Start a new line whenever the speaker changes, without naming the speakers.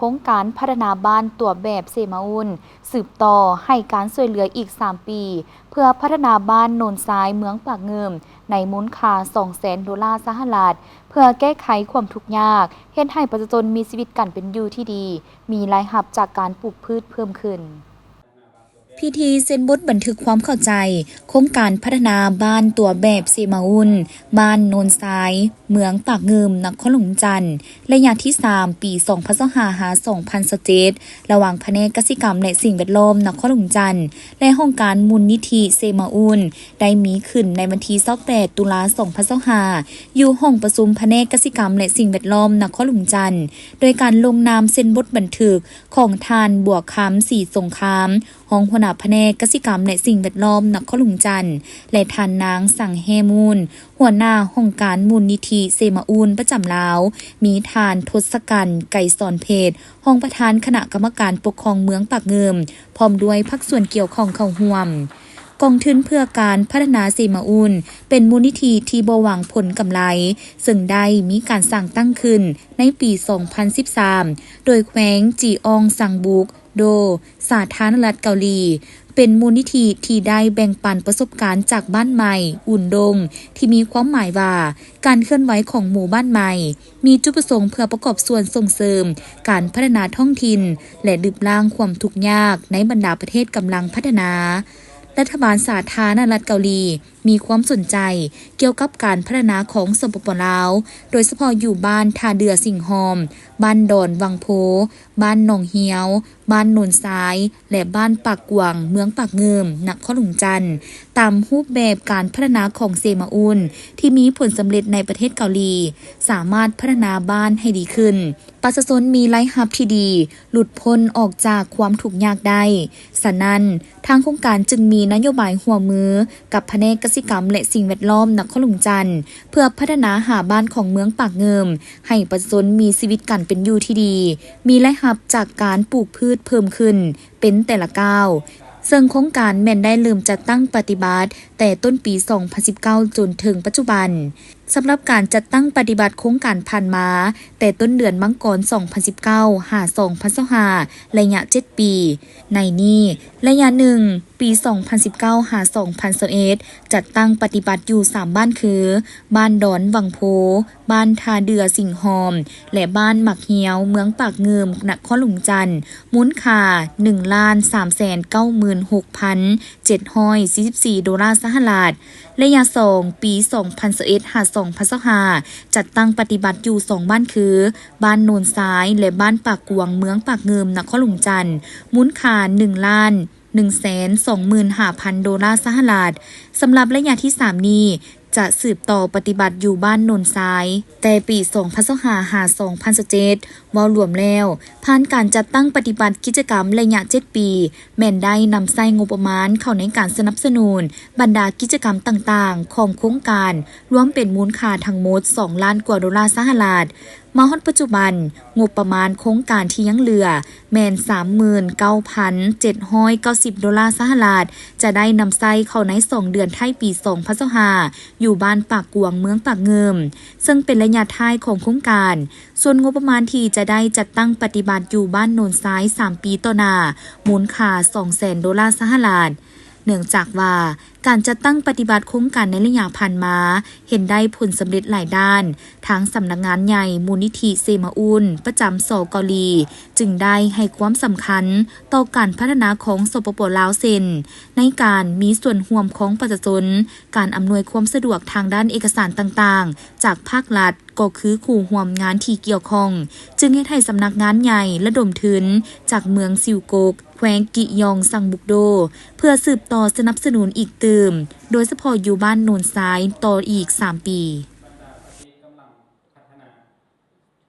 โครงการพัฒนาบ้านตัวแบบเสมาอุ่นสืบต่อให้การช่วยเหลืออีก 3 ปี เพื่อพัฒนาบ้านโนนทรายเมืองปากเงิมในมูลค่า $200,000 สหรัฐเพื่อแก้ไขความทุกข์ยากเฮ็ดให้ประชาชนมีชีวิตกันเป็นอยู่ที่ดี มีรายรับจากการปลูกพืชเพิ่มขึ้นพิธีเซ็นบทบันทึกความเข้าใจโครงการพัฒนาบ้านตัวแบบเสมาอุ่นบ้านโนนทรายเมืองปากเงิมนครหลวงจันทร์ระยะที่ 3 ปี 2025-2027 ระหว่างแผนกเกษตรกรรมและสิ่งแวดล้อมนครหลวงจันทร์และโครงการมูลนิธิเสมาอุ่นได้มีขึ้นในวันที่28 ตุลาคม 2025อยู่ห้องประชุมแผนกเกษตรกรรมและสิ่งแวดล้อมนครหลวงจันทร์โดยการลงนามเซ็นบทบันทึกของทานบวกคำสีสงครามห้องหัวหน้าแผนกเกษตรกรรมและสิ่งแวดล้อมนครหลวงจันทร์และทานนางสั่งแฮมูลหัวหน้าห้องการมูลนิธิเสมาอุ่นประจำลาวมีทานทศกัณฐ์ไก่สอนเพชรห้องประธานคณะกรรมการปกครองเมืองปากเงิมพร้อมด้วยภาคส่วนเกี่ยวข้องเข้าร่วมกองทุนเพื่อการพัฒนาเสมาอุ่นเป็นมูลนิธิที่บ่หวังผลกำไรซึ่งได้มีการสร้างตั้งขึ้นในปี 2013 โดยแขวงจีอองซังบุกโดสาธารณรัฐเกาหลีเป็นมูลนิธิที่ได้แบ่งปันประสบการณ์จากบ้านใหม่อุ่นดงที่มีความหมายว่าการเคลื่อนไหวของหมู่บ้านใหม่มีจุดประสงค์เพื่อประกอบส่วนส่งเสริมการพัฒนาท้องถิ่นและดึบล้างความทุกข์ยากในบรรดาประเทศกำลังพัฒนารัฐบาลสาธารณรัฐเกาหลีมีความสนใจเกี่ยวกับการพัฒนาของสปป.ลาวโดยเฉพาะอยู่บ้านท่าเดือสิงหอมบ้านดอนวังโพบ้านหนองเฮียวบ้านโนนทรายและบ้านปากกวางเมืองปากเงิมนครหลวงจันทร์ตามรูปแบบการพัฒนาของเสมาอุ่นที่มีผลสำเร็จในประเทศเกาหลีสามารถพัฒนาบ้านให้ดีขึ้นประชาชนมีรายรับที่ดีหลุดพ้นออกจากความทุกข์ยากได้ฉะนั้นทางโครงการจึงมีนโยบายหัวมือกับแผนกเกษตรกรรมและสิ่งแวดล้อมนครหลวงจันทร์เพื่อพัฒนาหาบ้านของเมืองปากเงิมให้ประชาชนมีชีวิตกันเป็นอยู่ที่ดีมีรายรับจากการปลูกพืชเพิ่มขึ้นเป็นแต่ละก้าวซึ่งโครงการแม่นได้เริ่มจัดตั้งปฏิบัติแต่ต้นปี 2019 จนถึงปัจจุบันสำหรับการจัดตั้งปฏิบัติโครงการผ่านมาแต่ต้นเดือนมังกร 2019 หา 2025 ระยะ 7 ปี ในนี้ระยะ 1 ปี 2019 หา 2021 จัดตั้งปฏิบัติอยู่ 3 บ้านคือ บ้านดอนวังโพ บ้านทาเดือสิงหอม และบ้านหมักเหียวเมืองปากเงิมนครหลวงจันทร์มูลค่า $1,390,744 สหรัฐระยะ 2 ปี 2021 หา 2025 จัดตั้งปฏิบัติอยู่ 2 บ้านคือบ้านโนนทรายและบ้านปากกวางเมืองปากเงิมนครหลวงจันทร์มูลค่า$1,125,000 สหรัฐสำหรับระยะที่ 3 นี้จะสืบต่อปฏิบัติอยู่บ้านโนนทรายแต่ปี 2025 หา 2027 ว่ารวมแล้วผ่านการจัดตั้งปฏิบัติกิจกรรมระยะ 7 ปีแม่นได้นำใส่งบประมาณเข้าในการสนับสนุนบรรดากิจกรรมต่างๆของโครงการรวมเป็นมูลค่าทั้งหมด$2 ล้านกว่าสหรัฐมาฮอดปัจจุบันงบประมาณโครงการที่ยังเหลือแม่น$39,790 สหรัฐจะได้นำใส่เข้าใน2 เดือนท้ายปี 2025อยู่บ้านปากกวางเมืองปากเงิมซึ่งเป็นระยะท้ายของโครงการส่วนงบประมาณที่จะได้จัดตั้งปฏิบัติอยู่บ้านโนนทราย 3 ปีต่อหน้ามูลค่า$200,000 สหรัฐเนื่องจากว่าการจัดตั้งปฏิบัติโครงการในระยะผ่านมาเห็นได้ผลสำเร็จหลายด้านทั้งสำนักงานใหญ่มูลนิธิเสมาอุ่นประจำสเกาหลีจึงได้ให้ความสำคัญต่อการพัฒนาของสปป.ลาวเซ็นในการมีส่วนร่วมของประชาชนการอำนวยความสะดวกทางด้านเอกสารต่างๆจากภาครัฐก็คือคู่ร่วมงานที่เกี่ยวข้องจึงให้ไทยสำนักงานใหญ่ระดมทุนจากเมืองซิวโกกแขวงกิยองซังบุกโดเพื่อสืบต่อสนับสนุนอีกเติมโดยเฉพาะอยู่บ้านโนนทรายต่ออีก 3 ปี